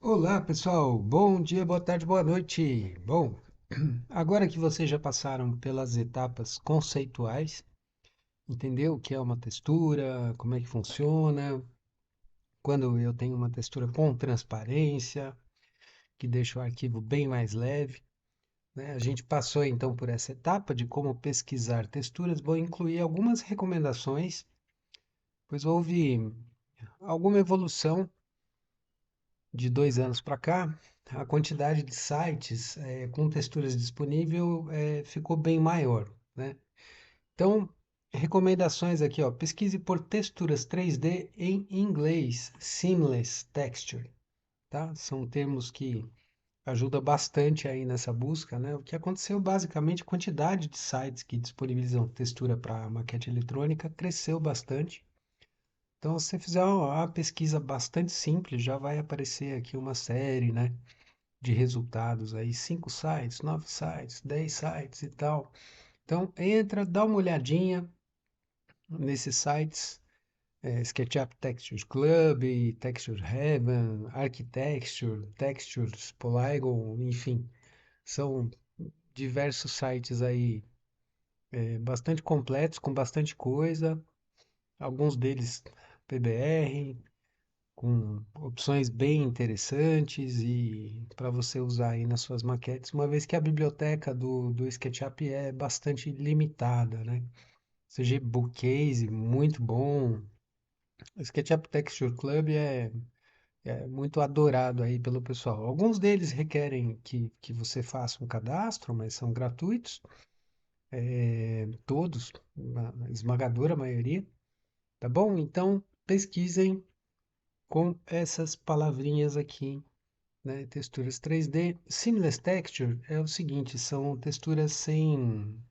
Olá, pessoal. Bom dia, boa tarde, boa noite. Bom, agora que vocês já passaram pelas etapas conceituais, entendeu o que é uma textura, como é que funciona, quando eu tenho uma textura com transparência, que deixa o arquivo bem mais leve, né? A gente passou então por essa etapa de como pesquisar texturas. Vou incluir algumas recomendações, pois houve alguma evolução de 2 anos para cá, a quantidade de sites com texturas disponível ficou bem maior, né? Então, recomendações aqui, ó, pesquise por texturas 3D em inglês, Seamless Texture, tá? São termos que ajudam bastante aí nessa busca, né? O que aconteceu basicamente, a quantidade de sites que disponibilizam textura para maquete eletrônica cresceu bastante. Então, se você fizer uma pesquisa bastante simples, já vai aparecer aqui uma série, né, de resultados aí, 5 sites, 9 sites, 10 sites e tal. Então, entra, dá uma olhadinha nesses sites, SketchUp Textures Club, Texture Heaven, Architecture, Textures, Polygon, enfim, são diversos sites aí bastante completos, com bastante coisa, alguns deles PBR, com opções bem interessantes e para você usar aí nas suas maquetes, uma vez que a biblioteca do SketchUp é bastante limitada, né? CG Bookcase, muito bom. O SketchUp Texture Club é muito adorado aí pelo pessoal. Alguns deles requerem que você faça um cadastro, mas são gratuitos, todos, a esmagadora maioria, tá bom? Então pesquisem com essas palavrinhas aqui, né? Texturas 3D. Seamless Texture é o seguinte, são texturas sem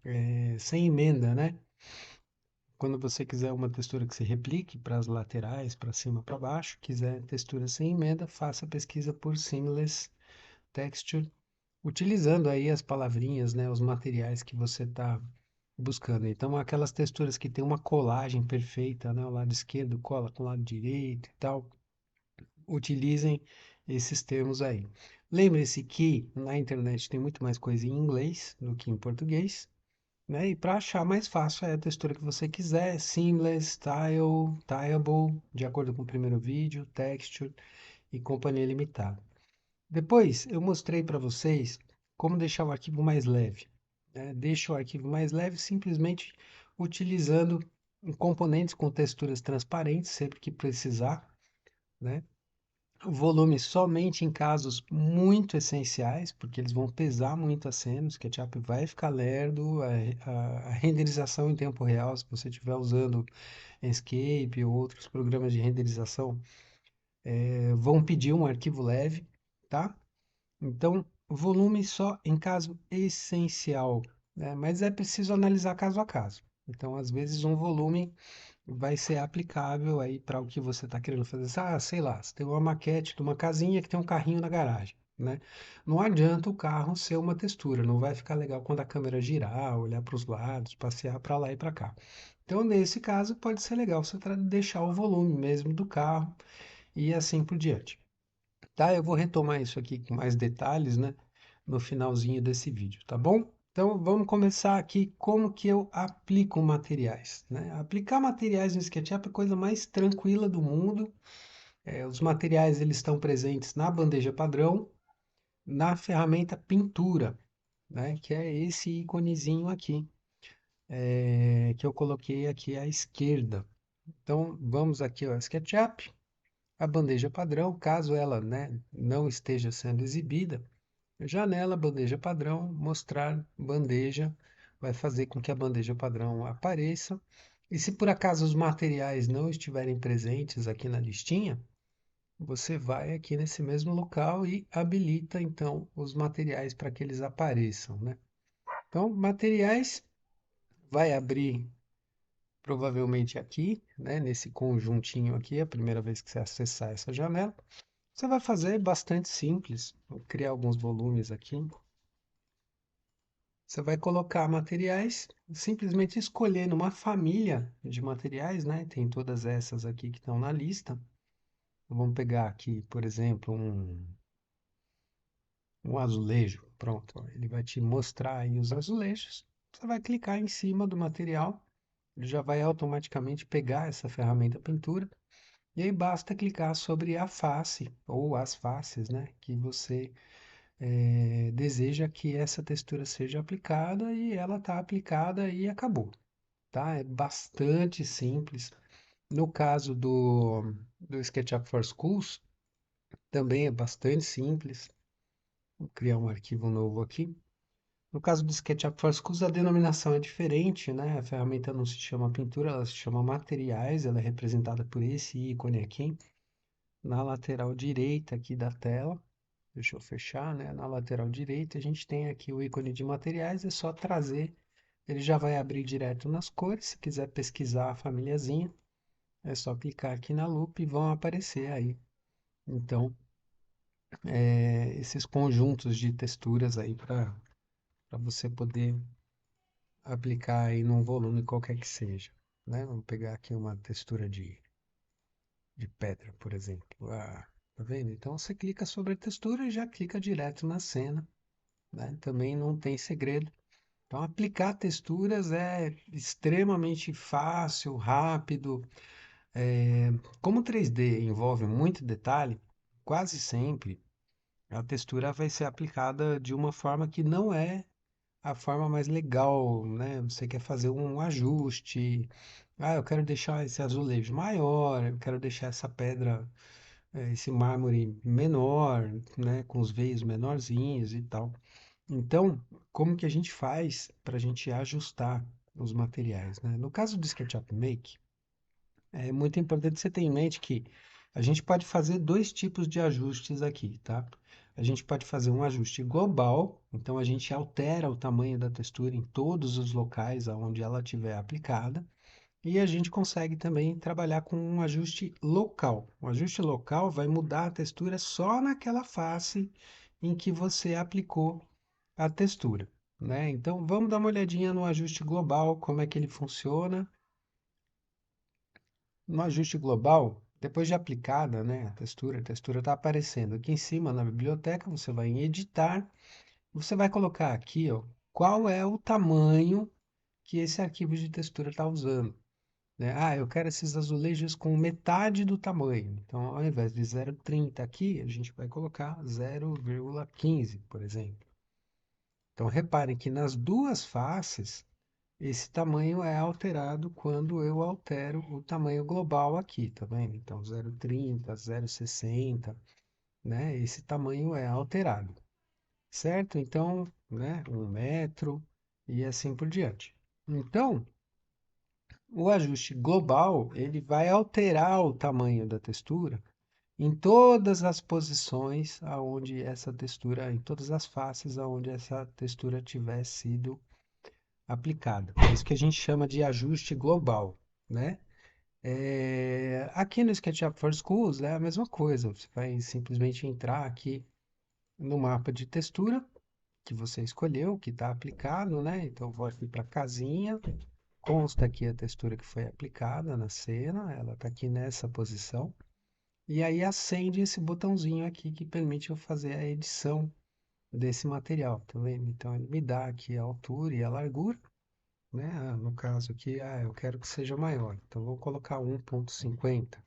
emenda, né? Quando você quiser uma textura que se replique para as laterais, para cima, para baixo, quiser textura sem emenda, faça a pesquisa por Seamless Texture, utilizando aí as palavrinhas, né? Os materiais que você está buscando. Então, aquelas texturas que tem uma colagem perfeita, né? O lado esquerdo cola com o lado direito e tal, utilizem esses termos aí. Lembre-se que na internet tem muito mais coisa em inglês do que em português, né? E para achar mais fácil é a textura que você quiser, seamless, tile, tileable, de acordo com o primeiro vídeo, texture e companhia limitada. Depois eu mostrei para vocês como deixar o arquivo mais leve, né? Deixa o arquivo mais leve simplesmente utilizando componentes com texturas transparentes sempre que precisar, né? Volume somente em casos muito essenciais, porque eles vão pesar muito a cena, o SketchUp vai ficar lerdo, a renderização em tempo real, se você estiver usando Enscape ou outros programas de renderização, vão pedir um arquivo leve, tá? Então, volume só em caso essencial, né? Mas é preciso analisar caso a caso. Então, às vezes, um volume vai ser aplicável aí para o que você está querendo fazer. Ah, sei lá, você tem uma maquete de uma casinha que tem um carrinho na garagem, né? Não adianta o carro ser uma textura, não vai ficar legal quando a câmera girar, olhar para os lados, passear para lá e para cá. Então, nesse caso, pode ser legal você deixar o volume mesmo do carro e assim por diante. Tá? Eu vou retomar isso aqui com mais detalhes, né, no finalzinho desse vídeo, tá bom? Então vamos começar aqui como que eu aplico materiais, né? Aplicar materiais no SketchUp é a coisa mais tranquila do mundo. Os materiais eles estão presentes na bandeja padrão, na ferramenta pintura, né? Que é esse íconezinho aqui, que eu coloquei aqui à esquerda. Então vamos aqui ao SketchUp, a bandeja padrão, caso ela, né, não esteja sendo exibida. Janela, bandeja padrão, mostrar bandeja, vai fazer com que a bandeja padrão apareça. E se por acaso os materiais não estiverem presentes aqui na listinha, você vai aqui nesse mesmo local e habilita então os materiais para que eles apareçam, né? Então, materiais vai abrir provavelmente aqui, né, nesse conjuntinho aqui, a primeira vez que você acessar essa janela. Você vai fazer bastante simples, vou criar alguns volumes aqui. Você vai colocar materiais, simplesmente escolher numa família de materiais, né? Tem todas essas aqui que estão na lista. Vamos pegar aqui, por exemplo, um azulejo. Pronto, ó, ele vai te mostrar aí os azulejos. Você vai clicar em cima do material, ele já vai automaticamente pegar essa ferramenta pintura. E aí basta clicar sobre a face ou as faces, né, que você deseja que essa textura seja aplicada e ela está aplicada e acabou, tá? É bastante simples. No caso do SketchUp for Schools, também é bastante simples. Vou criar um arquivo novo aqui. No caso do SketchUp for Schools, a denominação é diferente, né? A ferramenta não se chama pintura, ela se chama materiais. Ela é representada por esse ícone aqui, na lateral direita aqui da tela. Deixa eu fechar, né? Na lateral direita, a gente tem aqui o ícone de materiais, é só trazer. Ele já vai abrir direto nas cores. Se quiser pesquisar a famíliazinha, é só clicar aqui na lupa e vão aparecer aí. Então, esses conjuntos de texturas aí para você poder aplicar aí num volume qualquer que seja, né? Vamos pegar aqui uma textura de pedra, por exemplo. Ah, tá vendo? Então você clica sobre a textura e já clica direto na cena, né? Também não tem segredo. Então aplicar texturas é extremamente fácil, rápido. Como o 3D envolve muito detalhe, quase sempre a textura vai ser aplicada de uma forma que não é a forma mais legal, né? Você quer fazer um ajuste. Ah, eu quero deixar esse azulejo maior, eu quero deixar essa pedra, esse mármore menor, né? Com os veios menorzinhos e tal. Então, como que a gente faz para a gente ajustar os materiais, né? No caso do SketchUp Make, é muito importante você ter em mente que a gente pode fazer dois tipos de ajustes aqui, tá? A gente pode fazer um ajuste global, então a gente altera o tamanho da textura em todos os locais onde ela estiver aplicada, e a gente consegue também trabalhar com um ajuste local. O ajuste local vai mudar a textura só naquela face em que você aplicou a textura, né? Então vamos dar uma olhadinha no ajuste global, como é que ele funciona. No ajuste global, depois de aplicada, né, a textura está aparecendo aqui em cima na biblioteca, você vai em editar, você vai colocar aqui, ó, qual é o tamanho que esse arquivo de textura está usando, né? Ah, eu quero esses azulejos com metade do tamanho. Então, ao invés de 0,30 aqui, a gente vai colocar 0,15, por exemplo. Então, reparem que nas duas faces, esse tamanho é alterado quando eu altero o tamanho global aqui, tá vendo? Então, 0,30, 0,60, né? Esse tamanho é alterado, certo? Então, né, 1 metro e assim por diante. Então, o ajuste global, ele vai alterar o tamanho da textura em todas as posições aonde essa textura, em todas as faces aonde essa textura tiver sido aplicada. É isso que a gente chama de ajuste global, né? Aqui no SketchUp for Schools é a mesma coisa. Você vai simplesmente entrar aqui no mapa de textura que você escolheu, que está aplicado, né? Então, vou aqui para casinha. Consta aqui a textura que foi aplicada na cena. Ela está aqui nessa posição. E aí acende esse botãozinho aqui que permite eu fazer a edição desse material, tá vendo? Então, ele me dá aqui a altura e a largura, né? No caso aqui, eu quero que seja maior. Então, vou colocar 1,50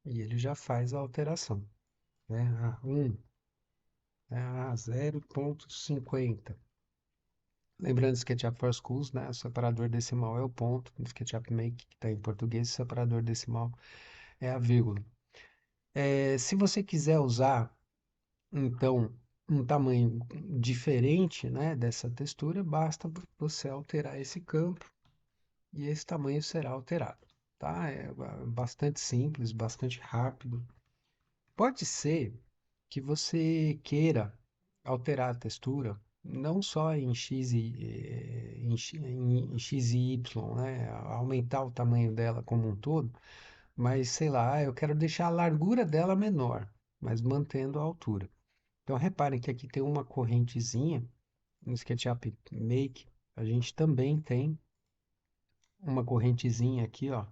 e ele já faz a alteração, né? 1, 0,50. Lembrando, SketchUp for Schools, né? O separador decimal é o ponto. No SketchUp Make, que está em português, o separador decimal é a vírgula. Se você quiser usar, então, um tamanho diferente, né, dessa textura, basta você alterar esse campo e esse tamanho será alterado, tá? É bastante simples, bastante rápido. Pode ser que você queira alterar a textura não só em X em X e Y, né? Aumentar o tamanho dela como um todo, mas sei lá, eu quero deixar a largura dela menor, mas mantendo a altura. Então reparem que aqui tem uma correntezinha no SketchUp Make, a gente também tem uma correntezinha aqui, ó,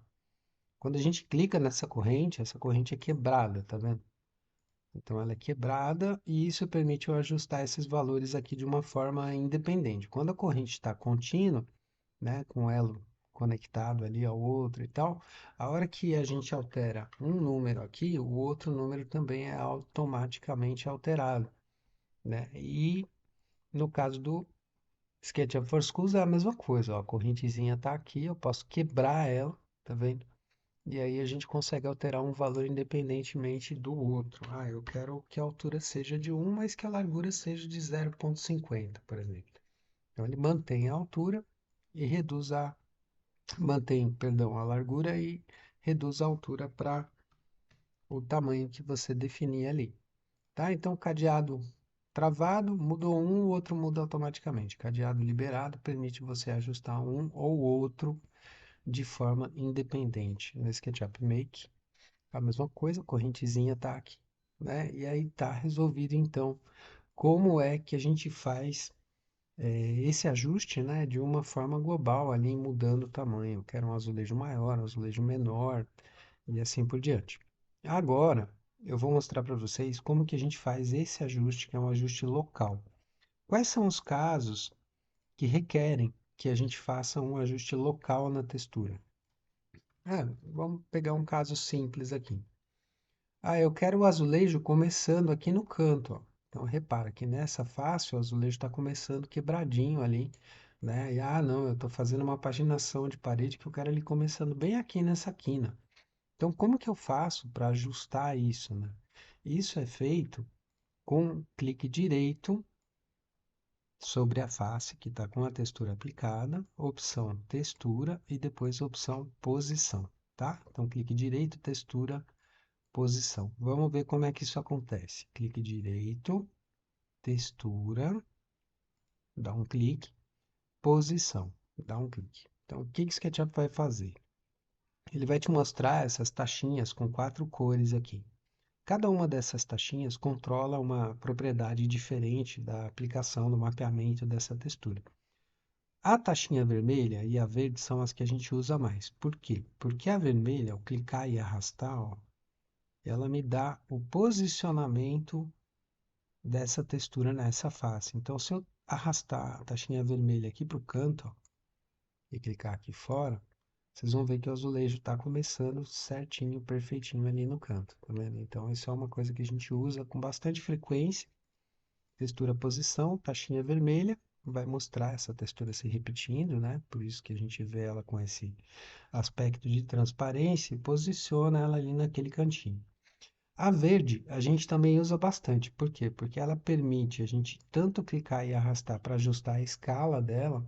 Quando a gente clica nessa corrente, essa corrente é quebrada, tá vendo? Então ela é quebrada e isso permite eu ajustar esses valores aqui de uma forma independente. Quando a corrente está contínua, né, com o elo conectado ali ao outro e tal, a hora que a gente altera um número aqui, o outro número também é automaticamente alterado, né? E no caso do SketchUp for Schools é a mesma coisa, ó, a correntezinha está aqui, eu posso quebrar ela, tá vendo? E aí a gente consegue alterar um valor independentemente do outro. Ah, eu quero que a altura seja de 1, mas que a largura seja de 0,50, por exemplo. Então ele mantém a altura e reduz a mantém, perdão, a largura e reduz a altura para o tamanho que você definir ali, tá? Então cadeado travado, mudou um, o outro muda automaticamente. Cadeado liberado permite você ajustar um ou outro de forma independente. No SketchUp Make a mesma coisa, a correntezinha tá aqui, né? E aí tá resolvido então como é que a gente faz esse ajuste, né, de uma forma global ali mudando o tamanho. Eu quero um azulejo maior, um azulejo menor e assim por diante. Agora eu vou mostrar para vocês como que a gente faz esse ajuste, que é um ajuste local. Quais são os casos que requerem que a gente faça um ajuste local na textura? Vamos pegar um caso simples aqui. Ah, eu quero o azulejo começando aqui no canto, ó. Então repara que nessa face o azulejo está começando quebradinho ali, né? E não, eu estou fazendo uma paginação de parede que eu quero ele começando bem aqui nessa quina. Então como que eu faço para ajustar isso, né? Isso é feito com clique direito sobre a face que está com a textura aplicada, opção textura e depois opção posição, tá? Então clique direito, textura, posição. Vamos ver como é que isso acontece. Clique direito, textura, dá um clique, posição, dá um clique. Então, o que que o SketchUp vai fazer? Ele vai te mostrar essas taxinhas com 4 cores aqui. Cada uma dessas taxinhas controla uma propriedade diferente da aplicação do mapeamento dessa textura. A taxinha vermelha e a verde são as que a gente usa mais. Por quê? Porque a vermelha, ao clicar e arrastar, ó, ela me dá o posicionamento dessa textura nessa face. Então, se eu arrastar a taxinha vermelha aqui para o canto, ó, e clicar aqui fora, vocês vão ver que o azulejo está começando certinho, perfeitinho ali no canto, tá vendo? Então, isso é uma coisa que a gente usa com bastante frequência. Textura posição, taxinha vermelha, vai mostrar essa textura se repetindo, né? Por isso que a gente vê ela com esse aspecto de transparência e posiciona ela ali naquele cantinho. A verde a gente também usa bastante. Por quê? Porque ela permite a gente tanto clicar e arrastar para ajustar a escala dela,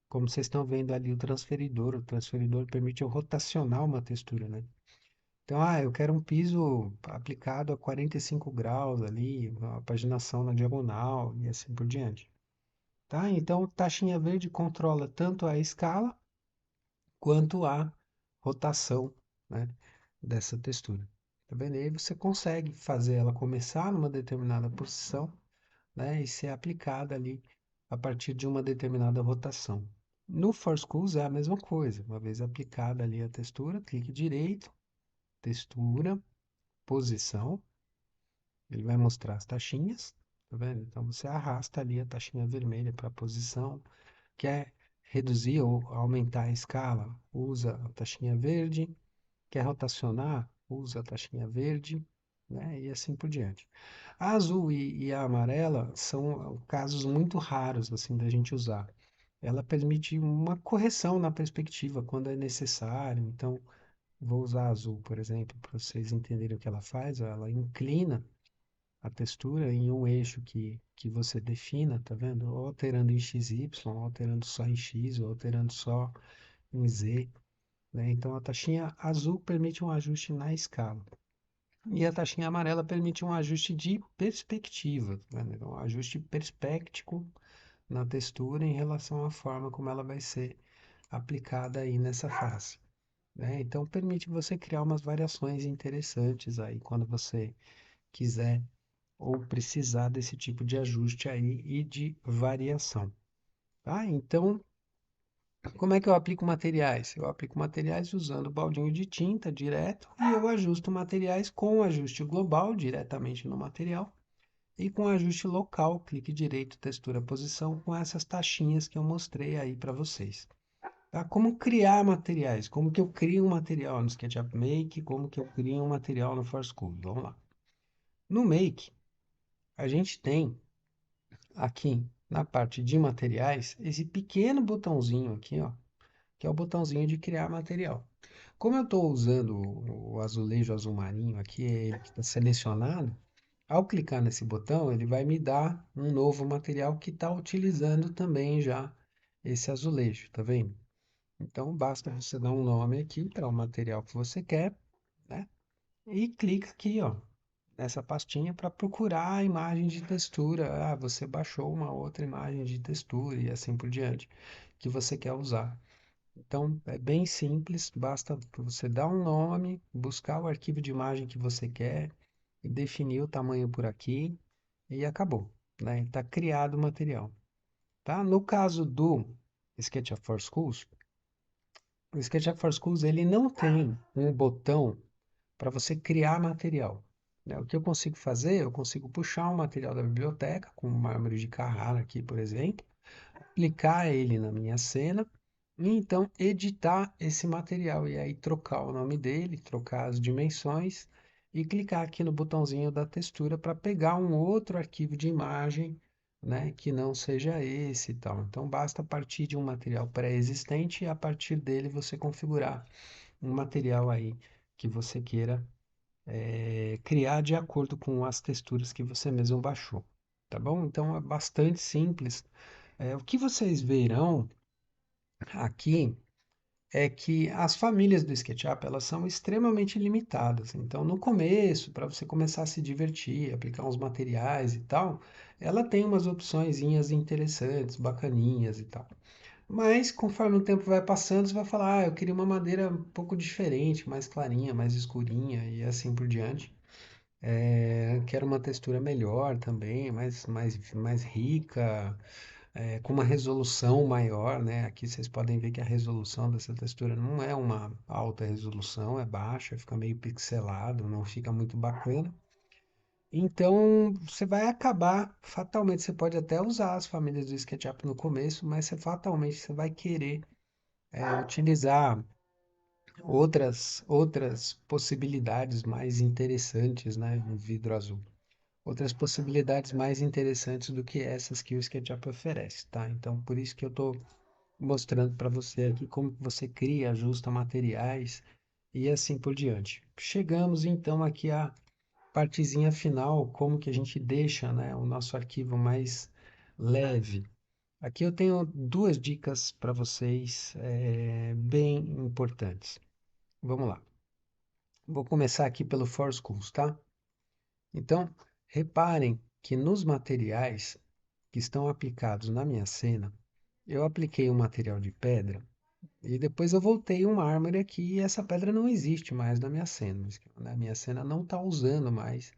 como vocês estão vendo ali o transferidor. O transferidor permite eu rotacionar uma textura, né? Então, eu quero um piso aplicado a 45 graus ali, uma paginação na diagonal e assim por diante. Tá? Então, taxinha verde controla tanto a escala quanto a rotação, né, dessa textura. Tá vendo? E aí você consegue fazer ela começar numa determinada posição, né, e ser aplicada ali a partir de uma determinada rotação. No For Schools é a mesma coisa. Uma vez aplicada ali a textura, clique direito, textura, posição. Ele vai mostrar as taxinhas, tá vendo? Então você arrasta ali a taxinha vermelha para a posição. Quer reduzir ou aumentar a escala? Usa a taxinha verde. Quer rotacionar? Usa a taxinha verde, né? E assim por diante. A azul e a amarela são casos muito raros assim da gente usar. Ela permite uma correção na perspectiva quando é necessário. Então, vou usar a azul, por exemplo, para vocês entenderem o que ela faz. Ela inclina a textura em um eixo que você defina, tá vendo? Ou alterando em XY, ou alterando só em X, ou alterando só em Z, né? Então a taxinha azul permite um ajuste na escala. E a taxinha amarela permite um ajuste de perspectiva, tá vendo? Então, um ajuste perspectivo na textura em relação à forma como ela vai ser aplicada aí nessa face, né? Então permite você criar umas variações interessantes aí quando você quiser ou precisar desse tipo de ajuste aí e de variação, tá? Então, Como é que eu aplico materiais? Eu aplico materiais usando o baldinho de tinta direto e eu ajusto materiais com ajuste global diretamente no material e com ajuste local, clique direito, textura, posição, com essas taxinhas que eu mostrei aí para vocês. Tá? Como criar materiais? Como que eu crio um material no SketchUp Make? Como que eu crio um material no Forscools? Vamos lá. No Make, a gente tem aqui na parte de materiais esse pequeno botãozinho aqui, ó, que é o botãozinho de criar material. Como eu estou usando o azulejo azul marinho aqui, é ele que está selecionado, ao clicar nesse botão, ele vai me dar um novo material que está utilizando também já esse azulejo, tá vendo? Então, basta você dar um nome aqui para o material que você quer, né? E clica aqui, ó, nessa pastinha para procurar a imagem de textura. Ah, você baixou uma outra imagem de textura e assim por diante que você quer usar. Então, é bem simples, basta você dar um nome, buscar o arquivo de imagem que você quer, e definir o tamanho por aqui e acabou, né? Está criado o material, tá? No caso do SketchUp for Schools, o SketchUp for Schools ele não tem um botão para você criar material, né? O que eu consigo fazer? Eu consigo puxar um material da biblioteca, como o mármore de Carrara aqui, por exemplo, aplicar ele na minha cena e então editar esse material e aí trocar o nome dele, trocar as dimensões e clicar aqui no botãozinho da textura para pegar um outro arquivo de imagem, né, que não seja esse e tal. Então basta partir de um material pré-existente e a partir dele você configurar um material aí que você queira criar de acordo com as texturas que você mesmo baixou, tá bom? Então é bastante simples. O que vocês verão aqui é que as famílias do SketchUp elas são extremamente limitadas. Então, no começo, para você começar a se divertir, aplicar uns materiais e tal, ela tem umas opçõezinhas interessantes, bacaninhas e tal. Mas conforme o tempo vai passando, você vai falar, eu queria uma madeira um pouco diferente, mais clarinha, mais escurinha e assim por diante. Quero uma textura melhor também, mais rica, com uma resolução maior, né? Aqui vocês podem ver que a resolução dessa textura não é uma alta resolução, é baixa, fica meio pixelado, não fica muito bacana. Então, você vai acabar, fatalmente, você pode até usar as famílias do SketchUp no começo, mas fatalmente você vai querer utilizar outras possibilidades mais interessantes, né, no vidro azul. Outras possibilidades mais interessantes do que essas que o SketchUp oferece, tá? Então, por isso que eu estou mostrando para você aqui como você cria, ajusta materiais e assim por diante. Chegamos então aqui à partezinha final, como que a gente deixa, né, o nosso arquivo mais leve. Aqui eu tenho duas dicas para vocês, bem importantes. Vamos lá. Vou começar aqui pelo Schools, tá? Então, reparem que nos materiais que estão aplicados na minha cena, eu apliquei um material de pedra e depois eu voltei um mármore aqui e essa pedra não existe mais na minha cena. Na minha cena não está usando mais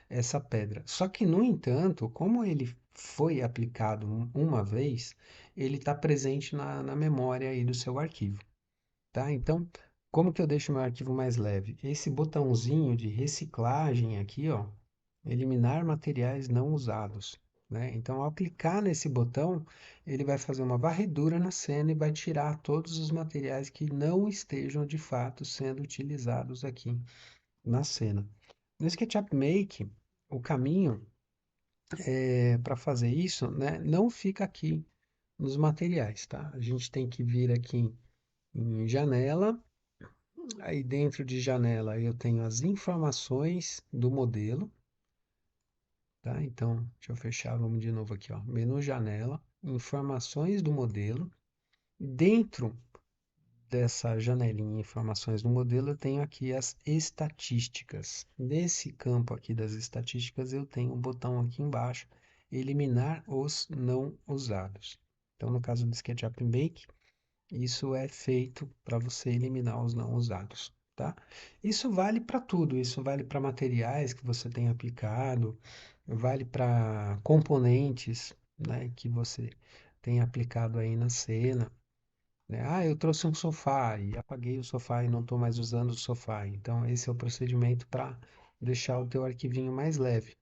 essa pedra. Só que, no entanto, como ele foi aplicado uma vez, ele está presente na memória aí do seu arquivo, tá? Então, como que eu deixo meu arquivo mais leve? Esse botãozinho de reciclagem aqui, ó, eliminar materiais não usados, né? Então, ao clicar nesse botão, ele vai fazer uma varredura na cena e vai tirar todos os materiais que não estejam de fato sendo utilizados aqui na cena. No SketchUp Make, o caminho para fazer isso, né, não fica aqui nos materiais, tá? A gente tem que vir aqui em janela, aí dentro de janela eu tenho as informações do modelo, tá? Então, deixa eu fechar, vamos de novo aqui, ó. Menu janela, informações do modelo. Dentro dessa janelinha informações do modelo, eu tenho aqui as estatísticas. Nesse campo aqui das estatísticas, eu tenho um botão aqui embaixo, eliminar os não usados. Então, no caso do SketchUp Make, isso é feito para você eliminar os não usados, tá? Isso vale para tudo, isso vale para materiais que você tem aplicado, vale para componentes, né, que você tem aplicado aí na cena. né? Ah, eu trouxe um sofá e apaguei o sofá e não estou mais usando o sofá. Então, esse é o procedimento para deixar o teu arquivinho mais leve,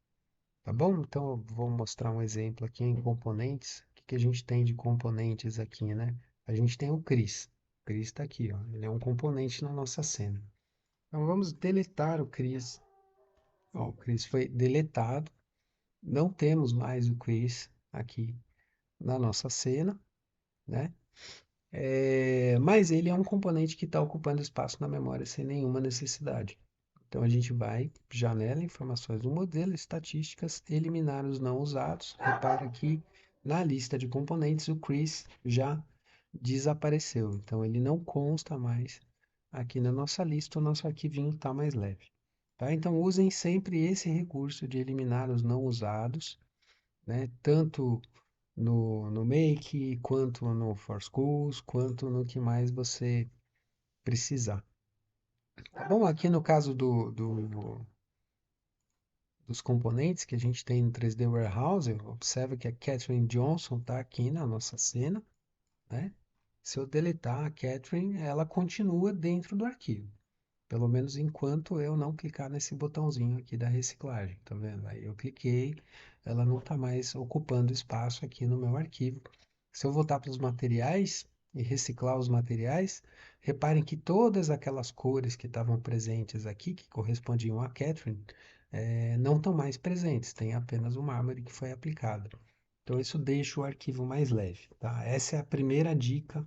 tá bom? Então, eu vou mostrar um exemplo aqui em componentes. O que que a gente tem de componentes aqui, né? A gente tem o Chris. O Chris está aqui, ó. Ele é um componente na nossa cena. Então, vamos deletar o Chris. Ó, o Chris foi deletado. Não temos mais o Chris aqui na nossa cena, né? Mas ele é um componente que está ocupando espaço na memória sem nenhuma necessidade. Então a gente vai, janela, informações do modelo, estatísticas, eliminar os não usados. Repara que na lista de componentes o Chris já desapareceu. Então ele não consta mais aqui na nossa lista, o nosso arquivinho está mais leve. Tá? Então usem sempre esse recurso de eliminar os não usados, né? Tanto no Make, quanto no For Schools, quanto no que mais você precisar. Tá bom? Aqui no caso dos componentes que a gente tem no 3D Warehouse, observa que a Catherine Johnson está aqui na nossa cena, né? Se eu deletar a Catherine, ela continua dentro do arquivo. Pelo menos enquanto eu não clicar nesse botãozinho aqui da reciclagem, tá vendo? Aí eu cliquei, ela não está mais ocupando espaço aqui no meu arquivo. Se eu voltar para os materiais e reciclar os materiais, reparem que todas aquelas cores que estavam presentes aqui, que correspondiam a Catherine, não estão mais presentes, tem apenas o mármore que foi aplicado. Então isso deixa o arquivo mais leve, tá? Essa é a primeira dica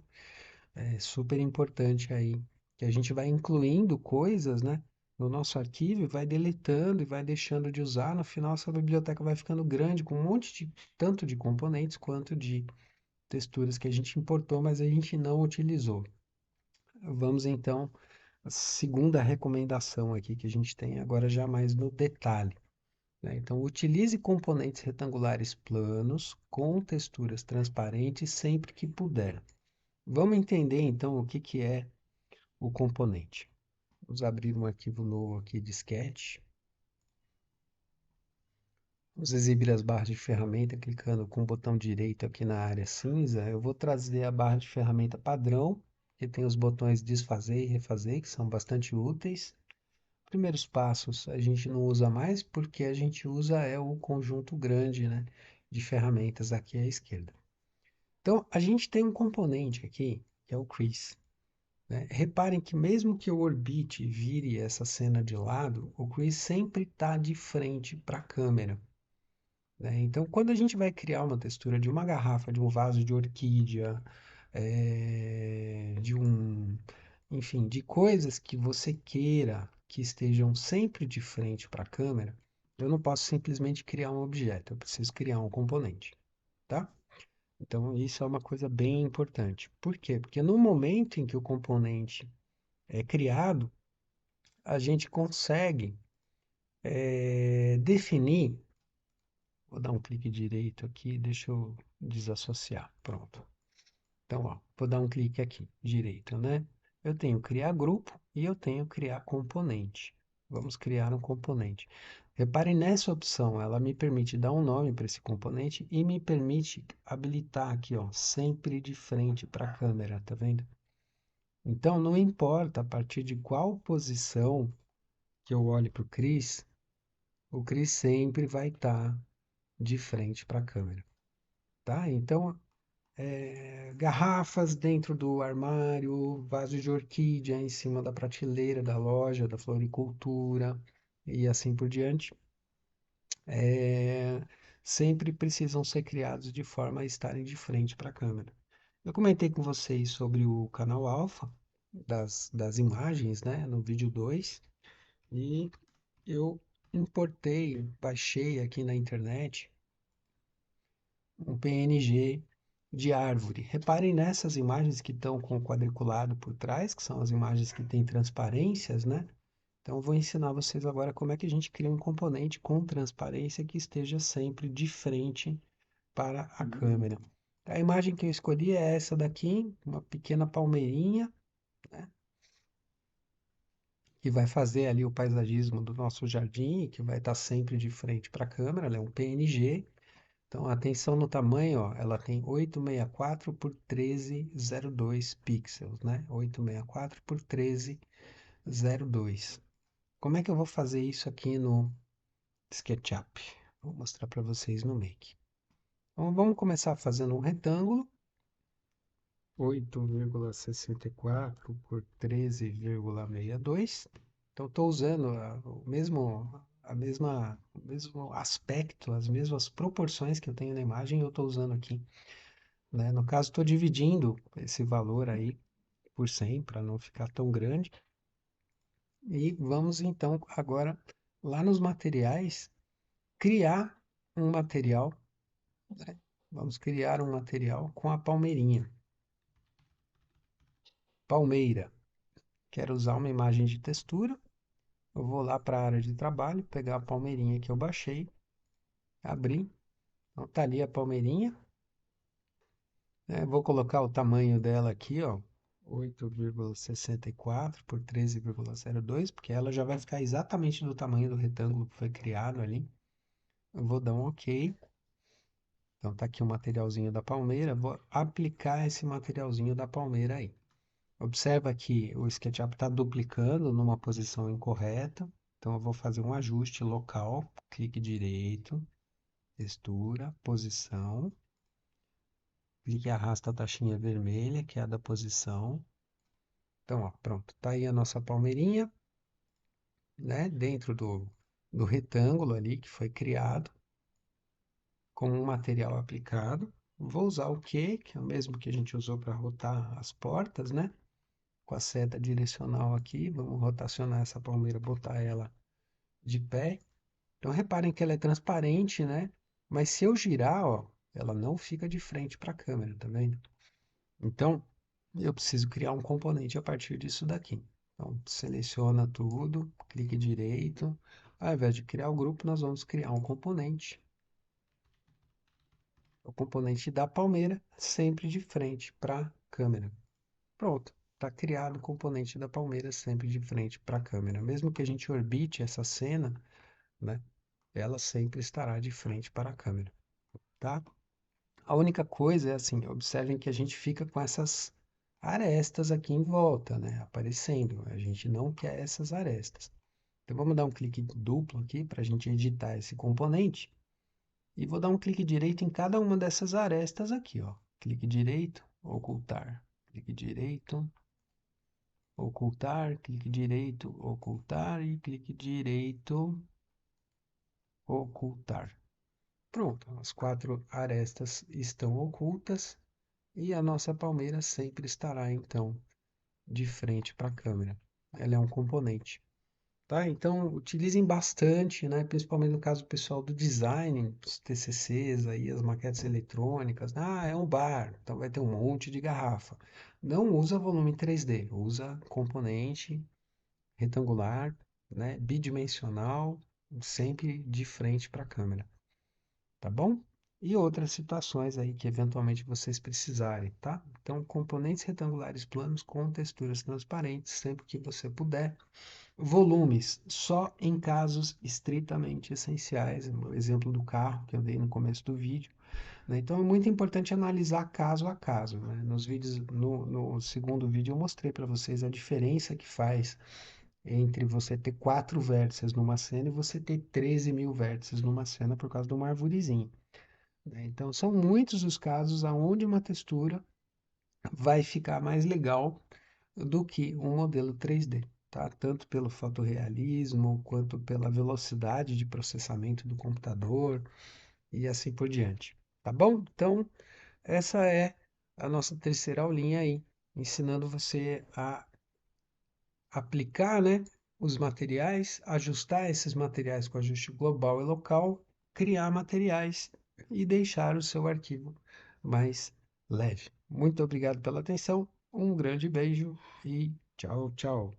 super importante aí, que a gente vai incluindo coisas, né, no nosso arquivo, e vai deletando e vai deixando de usar. No final, essa biblioteca vai ficando grande, com um monte de, tanto de componentes quanto de texturas que a gente importou, mas a gente não utilizou. Vamos então à segunda recomendação aqui que a gente tem agora já mais no detalhe, né? Então, utilize componentes retangulares planos com texturas transparentes sempre que puder. Vamos entender então o que que é o componente. Vamos abrir um arquivo novo aqui de Sketch. Vamos exibir as barras de ferramenta clicando com o botão direito aqui na área cinza. Eu vou trazer a barra de ferramenta padrão, que tem os botões desfazer e refazer, que são bastante úteis. Primeiros passos a gente não usa mais porque a gente usa o conjunto grande, né, de ferramentas aqui à esquerda. Então a gente tem um componente aqui, que é o Crease, né? Reparem que mesmo que eu orbite e vire essa cena de lado, o Chris sempre está de frente para a câmera, né? Então, quando a gente vai criar uma textura de uma garrafa, de um vaso de orquídea, de um, enfim, de coisas que você queira que estejam sempre de frente para a câmera, eu não posso simplesmente criar um objeto, eu preciso criar um componente, tá? Então, isso é uma coisa bem importante. Por quê? Porque no momento em que o componente é criado, a gente consegue definir. Vou dar um clique direito aqui, deixa eu desassociar. Pronto. Então, ó, vou dar um clique aqui, direito, né? Eu tenho criar grupo e eu tenho criar componente. Vamos criar um componente. Reparem nessa opção, ela me permite dar um nome para esse componente e me permite habilitar aqui, ó, sempre de frente para a câmera, tá vendo? Então, não importa a partir de qual posição que eu olhe para o Chris sempre vai estar de frente para a câmera, tá? Então, garrafas dentro do armário, vaso de orquídea em cima da prateleira da loja, da floricultura e assim por diante, é, sempre precisam ser criados de forma a estarem de frente para a câmera. Eu comentei com vocês sobre o canal alfa das imagens, né, no vídeo 2, e eu importei, baixei aqui na internet um PNG de árvore. Reparem nessas imagens que estão com o quadriculado por trás, que são as imagens que têm transparências, né? Então, eu vou ensinar vocês agora como é que a gente cria um componente com transparência que esteja sempre de frente para a câmera. A imagem que eu escolhi é essa daqui, uma pequena palmeirinha, né? Que vai fazer ali o paisagismo do nosso jardim, que vai estar sempre de frente para a câmera, ela é um PNG. Então, atenção no tamanho, ó, ela tem 864 por 1302 pixels, né? 864 por 1302. Como é que eu vou fazer isso aqui no SketchUp? Vou mostrar para vocês no Make. Então, vamos começar fazendo um retângulo, 8,64 por 13,62. Então, estou usando o mesmo aspecto, as mesmas proporções que eu tenho na imagem, eu estou usando aqui, né? No caso, estou dividindo esse valor aí por 100 para não ficar tão grande. E vamos então agora lá nos materiais criar um material, né? Vamos criar um material com a palmeirinha. Palmeira. Quero usar uma imagem de textura. Eu vou lá para a área de trabalho, pegar a palmeirinha que eu baixei, abrir. Então tá ali a palmeirinha, né? Vou colocar o tamanho dela aqui, ó, 8,64 por 13,02, porque ela já vai ficar exatamente do tamanho do retângulo que foi criado ali. Eu vou dar um OK. Então tá aqui o materialzinho da palmeira, vou aplicar esse materialzinho da palmeira aí. Observa que o SketchUp está duplicando numa posição incorreta, então eu vou fazer um ajuste local, clique direito, textura, posição, clique e arrasta a taxinha vermelha, que é a da posição. Então, ó, pronto, tá aí a nossa palmeirinha, né, dentro do retângulo ali que foi criado, com um material aplicado. Vou usar o Q, que é o mesmo que a gente usou para rotar as portas, né? Com a seta direcional aqui, vamos rotacionar essa palmeira, botar ela de pé. Então reparem que ela é transparente, né? Mas se eu girar, ó, ela não fica de frente para a câmera, tá vendo? Então eu preciso criar um componente a partir disso daqui. Então seleciona tudo, clique direito. Ao invés de criar o grupo, nós vamos criar um componente. O componente da palmeira sempre de frente para a câmera. Pronto, está criado o componente da palmeira sempre de frente para a câmera. Mesmo que a gente orbite essa cena, né, ela sempre estará de frente para a câmera, tá? A única coisa é assim, observem que a gente fica com essas arestas aqui em volta, né, aparecendo. A gente não quer essas arestas. Então vamos dar um clique duplo aqui para a gente editar esse componente. E vou dar um clique direito em cada uma dessas arestas aqui, ó. Clique direito, ocultar. Clique direito, ocultar, clique direito, ocultar e clique direito, ocultar. Pronto, as quatro arestas estão ocultas e a nossa palmeira sempre estará então de frente para a câmera. Ela é um componente. Tá? Então, utilizem bastante, né? Principalmente no caso do pessoal do design, os TCCs aí, as maquetes eletrônicas. Ah, é um bar, então vai ter um monte de garrafa. Não usa volume 3D, usa componente retangular, né? Bidimensional, sempre de frente para a câmera, tá bom? E outras situações aí que eventualmente vocês precisarem, tá? Então, componentes retangulares planos com texturas transparentes, sempre que você puder. Volumes, só em casos estritamente essenciais, o exemplo do carro que eu dei no começo do vídeo, né? Então é muito importante analisar caso a caso, né? Nos vídeos, no segundo vídeo eu mostrei para vocês a diferença que faz entre você ter 4 vértices numa cena e você ter 13.000 vértices numa cena por causa de uma arvorezinha, né? Então são muitos os casos onde uma textura vai ficar mais legal do que um modelo 3D, tá? Tanto pelo fotorrealismo, quanto pela velocidade de processamento do computador e assim por diante, tá bom? Então, essa é a nossa terceira aulinha aí, ensinando você a aplicar, né, os materiais, ajustar esses materiais com ajuste global e local, criar materiais e deixar o seu arquivo mais leve. Muito obrigado pela atenção, um grande beijo e tchau, tchau.